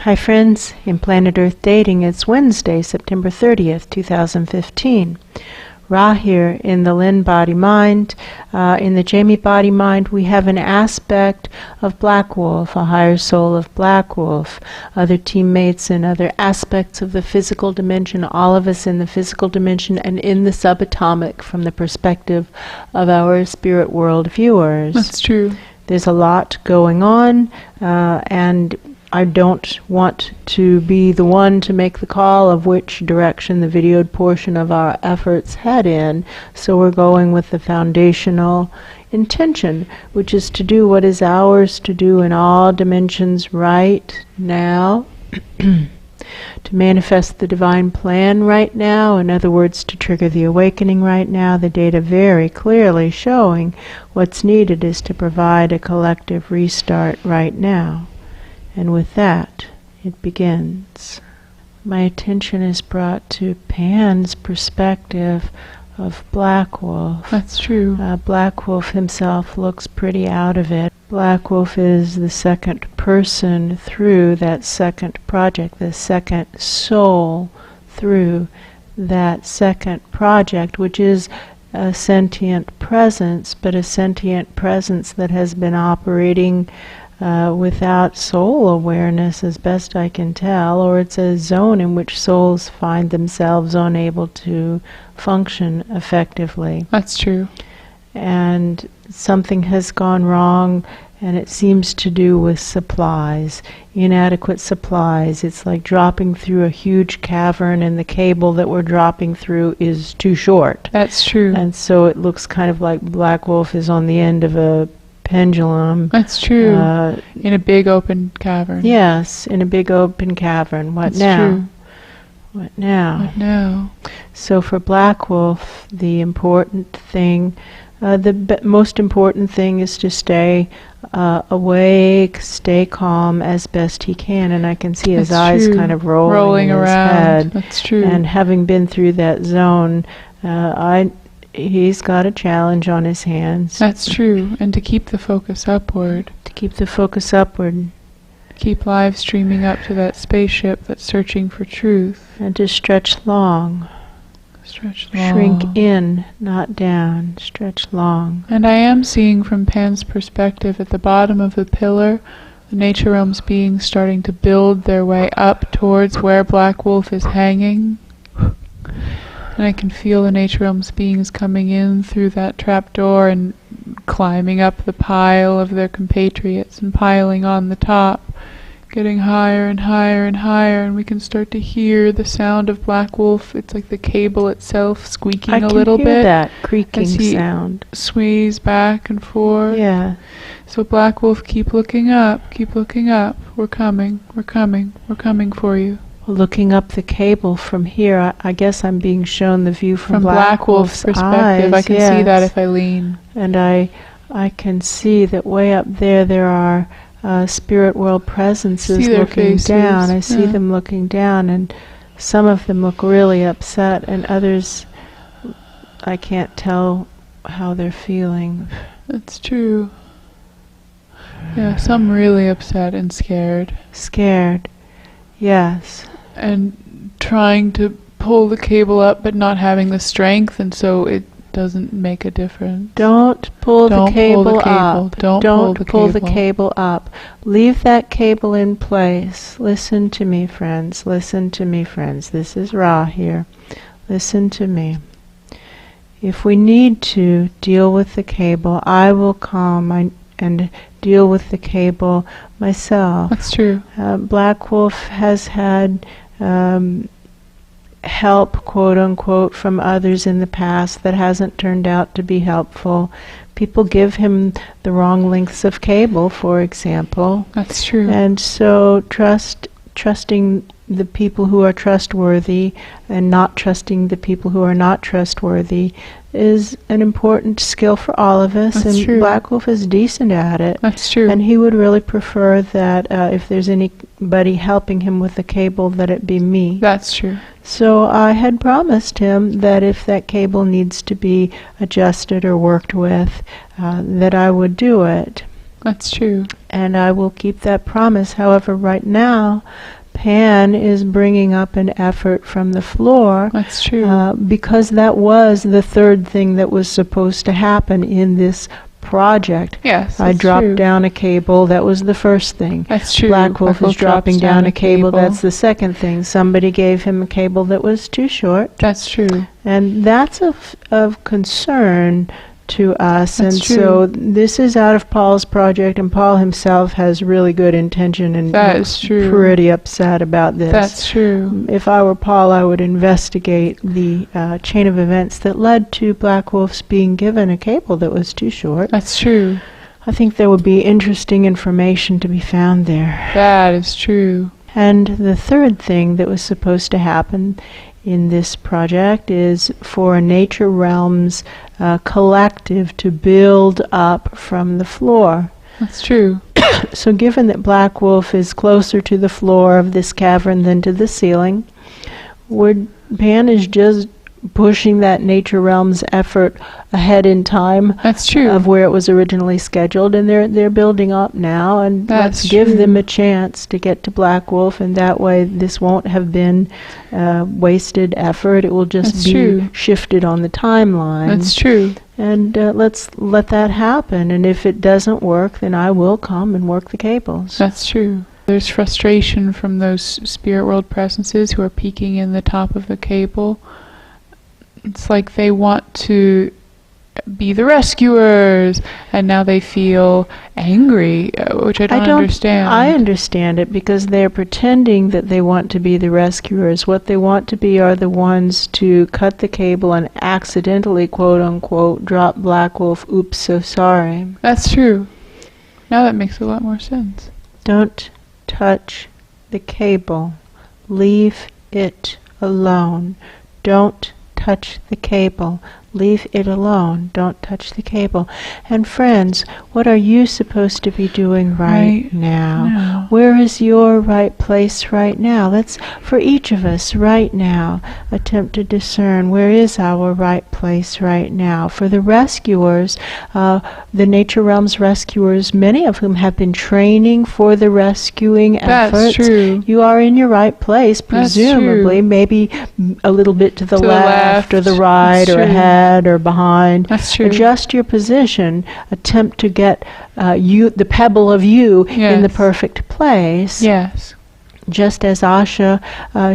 Hi friends, in Planet Earth Dating, it's Wednesday, September 30th, 2015. Ra here in the Lynn-Body-Mind. In the Jamie-Body-Mind, we have an aspect of Black Wolf, a higher soul of Black Wolf, other teammates and other aspects of the physical dimension, all of us in the physical dimension and in the subatomic from the perspective of our spirit world viewers. That's true. There's a lot going on, and I don't want to be the one to make the call of which direction the videoed portion of our efforts head in, so we're going with the foundational intention, which is to do what is ours to do in all dimensions right now, to manifest the divine plan right now, in other words, to trigger the awakening right now. The data very clearly showing what's needed is to provide a collective restart right now. And with that, it begins. My attention is brought to Pan's perspective of Black Wolf. That's true. Black Wolf himself looks pretty out of it. Black Wolf is the second person through that second project, the second soul through that second project, which is a sentient presence, but a sentient presence that has been operating without soul awareness, as best I can tell, or it's a zone in which souls find themselves unable to function effectively. That's true. And something has gone wrong, and it seems to do with supplies, inadequate supplies. It's like dropping through a huge cavern and the cable that we're dropping through is too short. That's true. And so it looks kind of like Black Wolf is on the end of a pendulum. That's true. In a big open cavern. Yes, in a big open cavern. What That's now? True. What now? What now? So for Black Wolf, the important thing, the most important thing is to stay awake, stay calm as best he can. And I can see his eyes true. kind of rolling in around. his head. That's true. And having been through that zone, he's got a challenge on his hands. That's true. And to keep the focus upward. To keep the focus upward. Keep live streaming up to that spaceship that's searching for truth. And to stretch long. Stretch long. Shrink in, not down. Stretch long. And I am seeing from Pan's perspective at the bottom of the pillar, the nature realms beings starting to build their way up towards where Black Wolf is hanging. And I can feel the nature realms beings coming in through that trapdoor and climbing up the pile of their compatriots and piling on the top, getting higher and higher and higher, and we can start to hear the sound of Black Wolf. It's like the cable itself squeaking a little bit. I can hear that creaking as he sound. Sways back and forth. Yeah. So Black Wolf, keep looking up, keep looking up. We're coming, we're coming, we're coming for you. Looking up the cable from here, I guess I'm being shown the view from Black Wolf's perspective. eyes. I can see that if I lean. And I can see that way up there are spirit world presences looking down. I see them looking down, and some of them look really upset, and others I can't tell how they're feeling. That's true. Yeah, some really upset and scared. Scared. Yes. And trying to pull the cable up but not having the strength, and so it doesn't make a difference. Don't pull the cable up. Don't pull the cable up. Leave that cable in place. Listen to me, friends. Listen to me, friends. This is Ra here. Listen to me. If we need to deal with the cable, I will come and deal with the cable myself. That's true. Black Wolf has had help, quote unquote, from others in the past that hasn't turned out to be helpful. People give him the wrong lengths of cable, for example. That's true. And so trusting the people who are trustworthy and not trusting the people who are not trustworthy is an important skill for all of us. That's and true. Black Wolf is decent at it. That's true. And he would really prefer that if there's anybody helping him with the cable, that it be me. That's true. So I had promised him that if that cable needs to be adjusted or worked with, that I would do it. That's true. and I will keep that promise. However, right now, Pan is bringing up an effort from the floor. That's true. Because that was the third thing that was supposed to happen in this project. Yes, I that's dropped true. down a cable. That was the first thing. That's true. Black Wolf is dropping down a cable. cable. That's the second thing. Somebody gave him a cable that was too short. That's true. And that's of concern to us. That's and true. so this is out of Paul's project, and Paul himself has really good intention and That looks is true. pretty upset about this. That's true. If I were Paul, I would investigate the chain of events that led to Black Wolf's being given a cable that was too short. That's true. I think there would be interesting information to be found there. That is true. And the third thing that was supposed to happen in this project is for Nature Realms collective to build up from the floor. That's true. So given that Black Wolf is closer to the floor of this cavern than to the ceiling, Pan is just pushing that Nature Realms effort ahead in time. That's true. Of where it was originally scheduled, and they're building up now, and That's let's give true. them a chance to get to Black Wolf, and that way this won't have been wasted effort. It will just That's be true. shifted on the timeline. That's true. And let's let that happen, and if it doesn't work, then I will come and work the cables. That's true. There's frustration from those spirit world presences who are peeking in the top of the cable. It's like they want to be the rescuers, and now they feel angry, which I don't understand. I understand it because they're pretending that they want to be the rescuers. What they want to be are the ones to cut the cable and accidentally, quote unquote, drop Black Wolf. Oops, so sorry. That's true. Now that makes a lot more sense. Don't touch the cable. Leave it alone. Don't touch the cable. Leave it alone. Don't touch the cable. And friends, what are you supposed to be doing right now? Where is your right place right now? Let's, for each of us right now, attempt to discern where is our right place right now. For the rescuers, the Nature Realms rescuers, many of whom have been training for the rescuing efforts. That's true. You are in your right place, That's presumably, true. maybe a little bit to the left or the left. right That's or true. ahead or behind. That's true. Adjust your position. Attempt to get the pebble of you in the Yes. perfect place. Yes. Just as Asha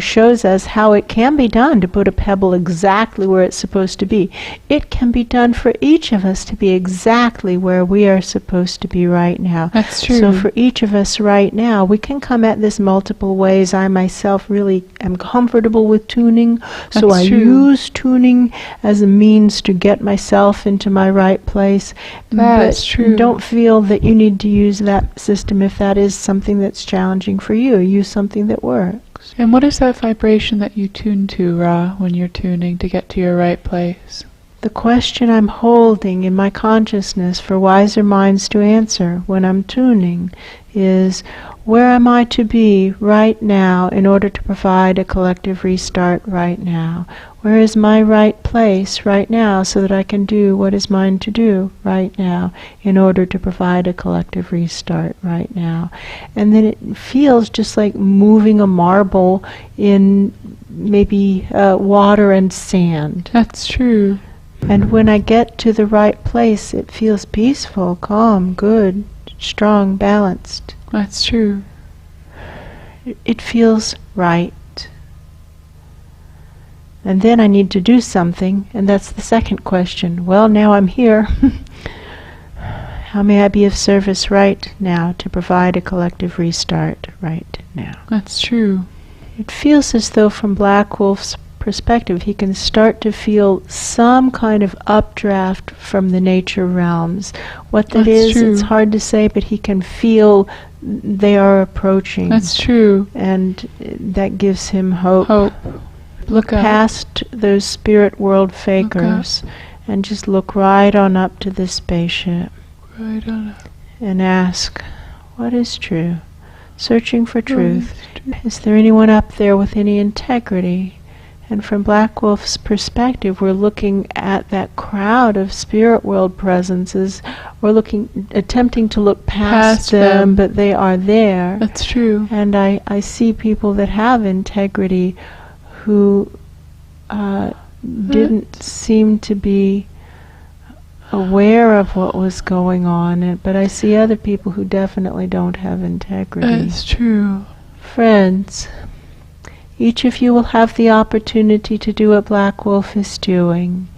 shows us how it can be done to put a pebble exactly where it's supposed to be. It can be done for each of us to be exactly where we are supposed to be right now. That's true. So for each of us right now, we can come at this multiple ways. I myself really am comfortable with tuning, so That's I true. use tuning as a means to get myself into my right place. That's But true. don't feel that you need to use that system if that is something that's challenging for you. Use something that works. And what is that vibration that you tune to, Ra, when you're tuning to get to your right place? The question I'm holding in my consciousness for wiser minds to answer when I'm tuning is, where am I to be right now in order to provide a collective restart right now? Where is my right place right now so that I can do what is mine to do right now in order to provide a collective restart right now? And then it feels just like moving a marble in maybe water and sand. That's true. And when I get to the right place, it feels peaceful, calm, good, strong, balanced. That's true. It feels right. And then I need to do something, and that's the second question. Well, now I'm here. How may I be of service right now to provide a collective restart right now? That's true. It feels as though from Black Wolf's perspective, he can start to feel some kind of updraft from the nature realms. What that That's is, true. it's hard to say, but he can feel they are approaching. That's true. And that gives him hope. Hope. Look up. past those spirit world fakers and just look right on up to the spaceship Right on. and ask, what is true? Searching for truth. What is true? Is there anyone up there with any integrity? And from Black Wolf's perspective, we're looking at that crowd of spirit world presences. We're attempting to look past them, but they are there. That's true. And I see people that have integrity who didn't seem to be aware of what was going on, but I see other people who definitely don't have integrity. That's true. Friends, each of you will have the opportunity to do what Black Wolf is doing.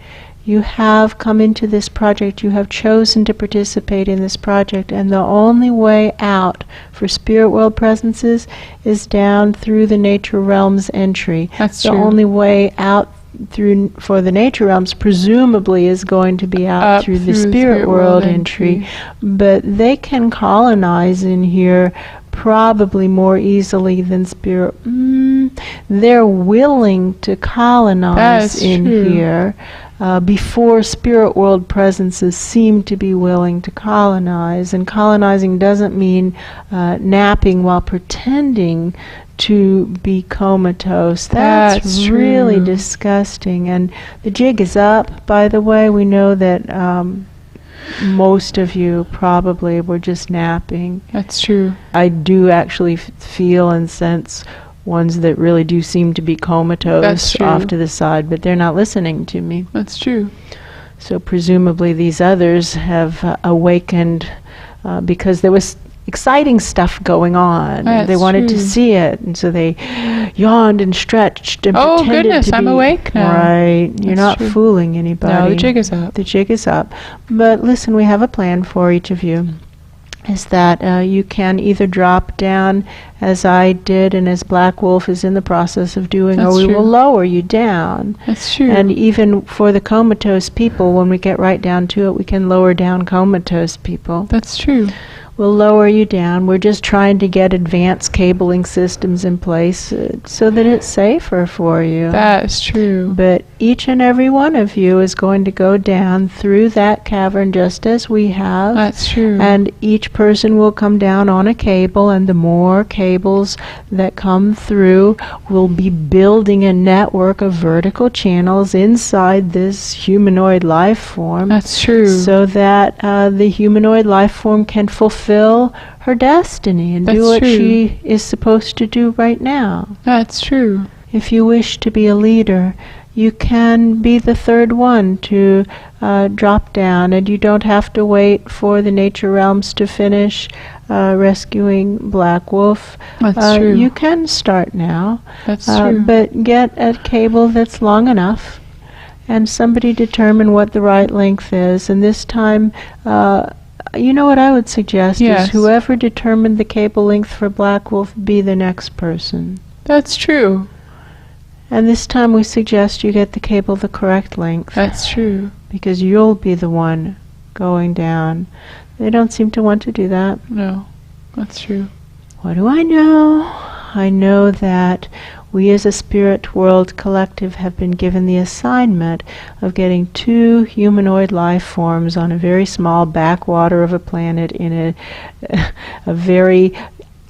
You have come into this project, you have chosen to participate in this project, and the only way out for spirit world presences is down through the nature realms entry. That's the true. only way out for the nature realms presumably is going to be out through the spirit world entry, but they can colonize in here probably more easily than spirit. They're willing to colonize in here before spirit world presences seem to be willing to colonize. And colonizing doesn't mean napping while pretending to be comatose. That's really disgusting. And the jig is up, by the way. We know that most of you probably were just napping. That's true. I do actually feel and sense ones that really do seem to be comatose off to the side, but they're not listening to me. That's true. So presumably these others have awakened because there was exciting stuff going on. They wanted to see it, and so they yawned and stretched and pretended to be... Oh goodness, I'm awake now. Right. You're not fooling anybody. No, the jig is up. The jig is up. But listen, we have a plan for each of you. Is that you can either drop down as I did and as Black Wolf is in the process of doing, or we will lower you down. That's true. And even for the comatose people, when we get right down to it, we can lower down comatose people. That's true. We'll lower you down. We're just trying to get advanced cabling systems in place so that it's safer for you. That's true. But each and every one of you is going to go down through that cavern just as we have. That's true. And each person will come down on a cable, and the more cables that come through will be building a network of vertical channels inside this humanoid life form. That's true. So that the humanoid life form can fulfill her destiny and do what she is supposed to do right now. That's true. If you wish to be a leader, you can be the third one to drop down, and you don't have to wait for the nature realms to finish rescuing Black Wolf. That's true. You can start now. That's true. But get a cable that's long enough, and somebody determine what the right length is. And this time, you know what I would suggest is whoever determined the cable length for Black Wolf be the next person. That's true. And this time we suggest you get the cable the correct length. That's true. Because you'll be the one going down. They don't seem to want to do that. No, that's true. What do I know? I know that we as a spirit world collective have been given the assignment of getting 2 humanoid life forms on a very small backwater of a planet in a very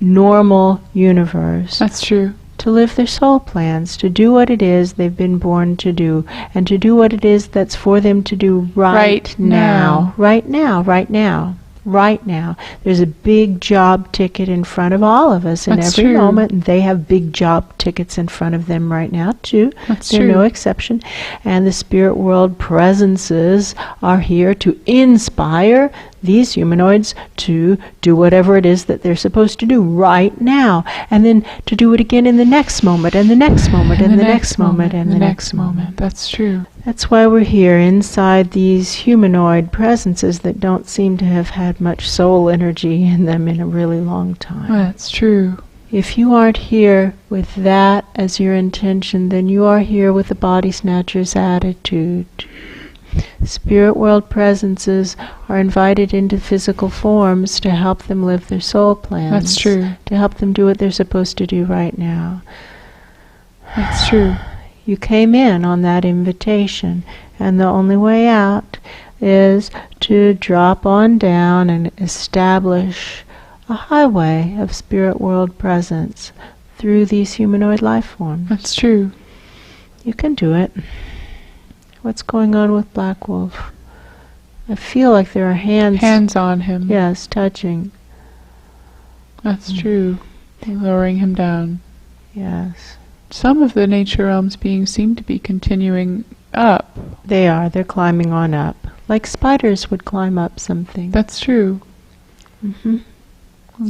normal universe. That's true. To live their soul plans, to do what it is they've been born to do, and to do what it is that's for them to do right now. Right now, right now. Right now. There's a big job ticket in front of all of us in every moment, and they have big job tickets in front of them right now too. They're no exception. And the spirit world presences are here to inspire these humanoids to do whatever it is that they're supposed to do right now, and then to do it again in the next moment, and the next moment, and the next moment, and the next moment. That's true. That's why we're here inside these humanoid presences that don't seem to have had much soul energy in them in a really long time. That's true. If you aren't here with that as your intention, then you are here with the body snatcher's attitude. Spirit world presences are invited into physical forms to help them live their soul plans. That's true. To help them do what they're supposed to do right now. That's true. You came in on that invitation, and the only way out is to drop on down and establish a highway of spirit world presence through these humanoid life forms. That's true. You can do it. What's going on with Black Wolf? I feel like there are hands. Hands on him. Yes, touching. That's true. Lowering him down. Yes. Some of the nature realms beings seem to be continuing up. They are. They're climbing on up. Like spiders would climb up something. That's true. Mm-hmm.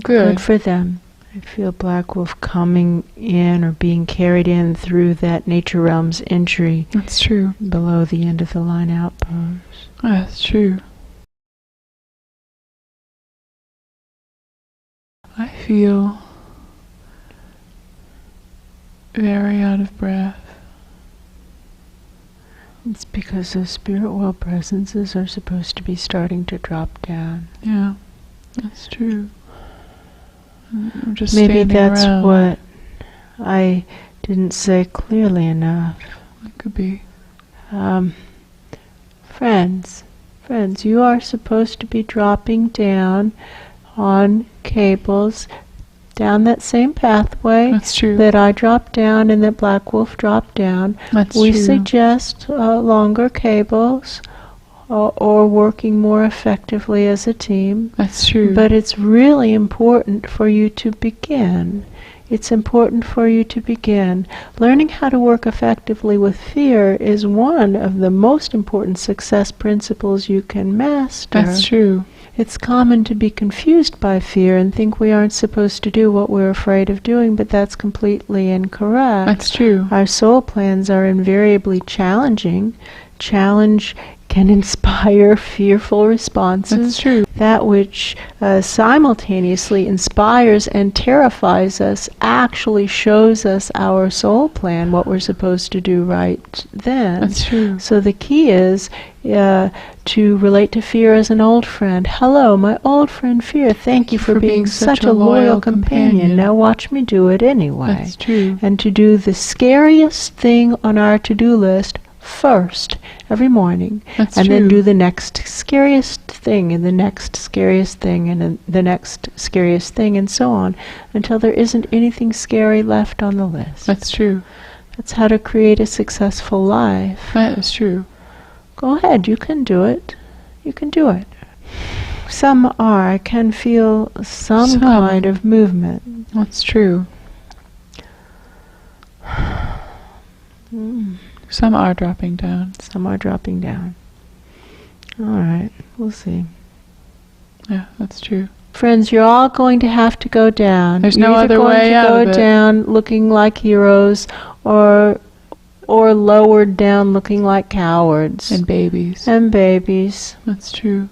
Good. Good for them. I feel Black Wolf coming in or being carried in through that nature realm's entry. That's true. Below the end of the line outpost. That's true. I feel very out of breath. It's because those spirit world presences are supposed to be starting to drop down. Yeah, that's true. I'm just Maybe standing that's around. what I didn't say clearly enough. It could be. Friends, you are supposed to be dropping down on cables, down that same pathway That's true. that I dropped down and that Black Wolf dropped down. That's We true. suggest longer cables or working more effectively as a team. That's true. But it's really important for you to begin. It's important for you to begin. Learning how to work effectively with fear is one of the most important success principles you can master. That's true. It's common to be confused by fear and think we aren't supposed to do what we're afraid of doing, but that's completely incorrect. That's true. Our soul plans are invariably challenging. Challenge can inspire fearful responses. That's true. That which simultaneously inspires and terrifies us actually shows us our soul plan, what we're supposed to do right then. That's true. So the key is to relate to fear as an old friend. Hello, my old friend Fear. Thank you for being such a loyal companion. Now watch me do it anyway. That's true. And to do the scariest thing on our to-do list first every morning. That's and true. then do the next scariest thing and the next scariest thing and then the next scariest thing and so on until there isn't anything scary left on the list. That's true. That's how to create a successful life. That is true. Go ahead, you can do it. You can do it. Some are. I can feel some kind of movement. That's true. Some are dropping down. Some are dropping down. All right, we'll see. Yeah, that's true. Friends, you're all going to have to go down. There's You're no either other way out going of to it. go down looking like heroes or lowered down looking like cowards. And babies. And babies. That's true.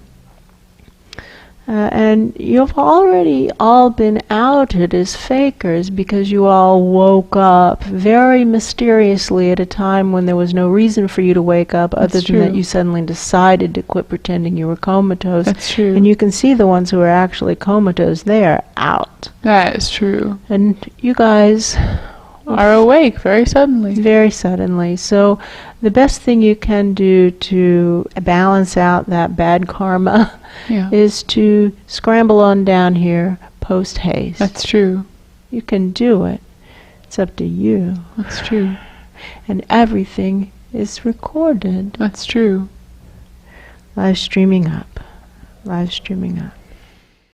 And you've already all been outed as fakers because you all woke up very mysteriously at a time when there was no reason for you to wake up other That's than that true. you suddenly decided to quit pretending you were comatose. That's true. And you can see the ones who are actually comatose, they are out. That is true. And you guys Are awake very suddenly. very suddenly. So the best thing you can do to balance out that bad karma Yeah. is to scramble on down here post haste. That's true. You can do it. It's up to you. That's true. And everything is recorded. That's true. Live streaming up. Live streaming up.